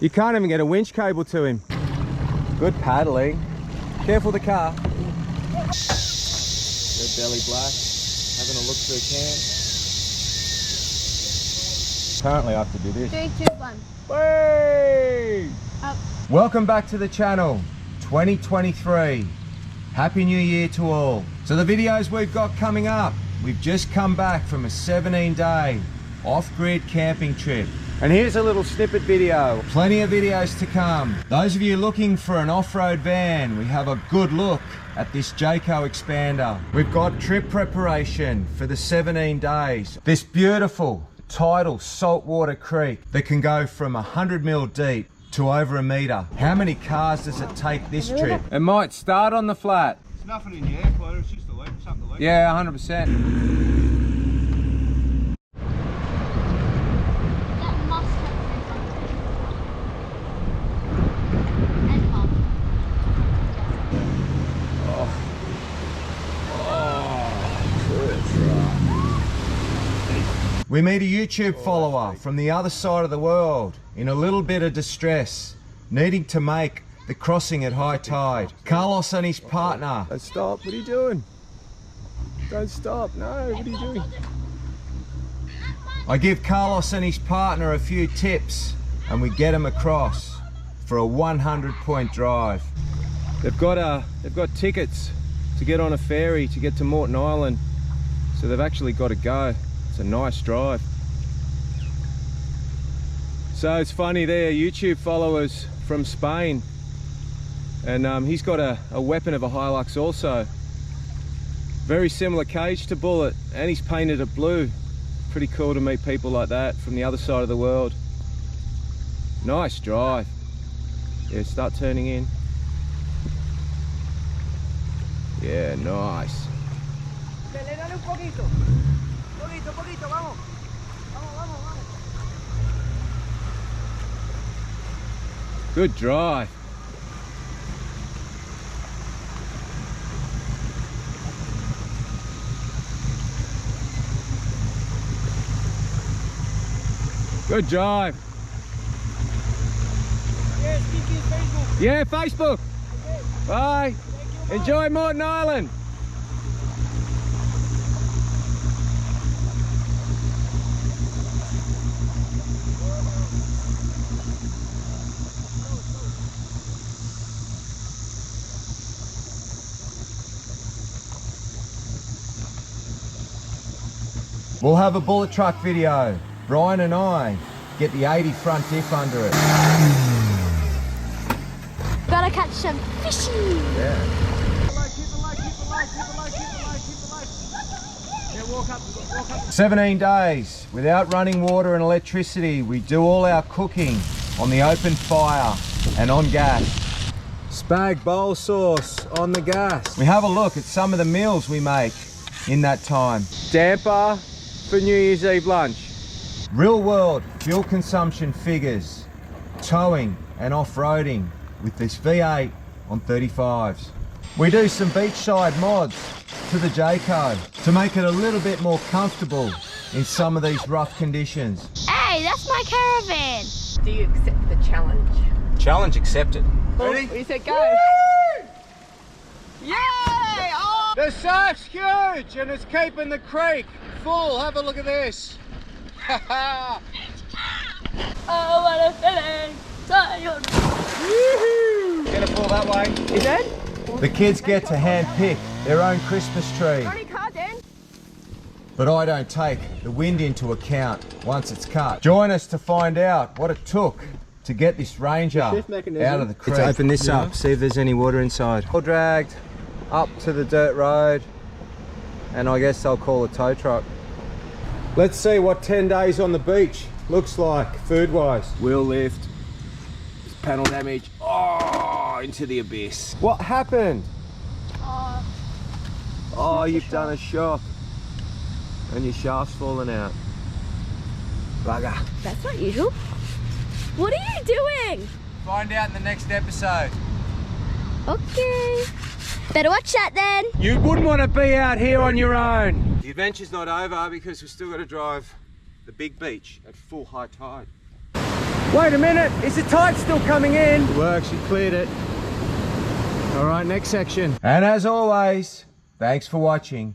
You can't even get a winch cable to him. Good paddling. Careful the car. Red belly black, having a look through can. Apparently I have to do this. 3, 2, 1. Way! Up. Welcome back to the channel, 2023. Happy New Year to all. So the videos we've got coming up, we've just come back from a 17-day off-grid camping trip. And here's a little snippet video. Plenty of videos to come. Those of you looking for an off-road van, we have a good look at this Jayco Expander. We've got trip preparation for the 17 days. This beautiful tidal saltwater creek that can go from 100 mil deep to over a metre. How many cars does it take this trip? It might start on the flat. There's nothing in the air floater, it's just a leak, something to leak. Yeah, 100%. We meet a YouTube follower from the other side of the world in a little bit of distress, needing to make the crossing at high tide. Carlos and his partner. Don't stop, what are you doing? Don't stop, no, what are you doing? I give Carlos and his partner a few tips and we get them across for a 100-point drive. They've got tickets to get on a ferry to get to Morton Island, so they've actually got to go. It's a nice drive. So it's funny, they're YouTube followers from Spain, and he's got a weapon of a Hilux also. Very similar cage to Bullet, and he's painted it blue. Pretty cool to meet people like that from the other side of the world. Nice drive. Yeah, start turning in. Yeah, nice. Good drive. Good drive. Yeah, Facebook. Okay. Bye. Enjoy Morton Island. We'll have a bullet truck video. Brian and I get the 80 front diff under it. Gotta catch some fishy. Yeah. Keep the light. Yeah, walk up. 17 days without running water and electricity. We do all our cooking on the open fire and on gas. Spag bowl sauce on the gas. We have a look at some of the meals we make in that time. Damper for New Year's Eve lunch. Real world fuel consumption figures, towing and off-roading with this V8 on 35s. We do some beachside mods to the Jayco to make it a little bit more comfortable in some of these rough conditions. Hey, that's my caravan. Do you accept the challenge? Challenge accepted. Ready? We said go. Woo! Yay! Oh! The surf's huge and it's keeping the creek full. Have a look at this. Oh, what a feeling. Get it full that way. Is it? The kids get to hand pick their own Christmas tree. Only car then. But I don't take the wind into account once it's cut. Join us to find out what it took to get this Ranger out of the creek. Let's open this up, see if there's any water inside. All dragged up to the dirt road, and I guess I'll call a tow truck. Let's see what 10 days on the beach looks like food-wise. Wheel lift, panel damage, oh, into the abyss. What happened? Oh, you've done a shock. And your shaft's fallen out. Bugger. That's not usual. What are you doing? Find out in the next episode. Okay. Better watch that then. You wouldn't want to be out here on your own. The adventure's not over because we've still got to drive the big beach at full high tide. Wait a minute, is the tide still coming in? It works, you cleared it. All right, next section. And as always, thanks for watching.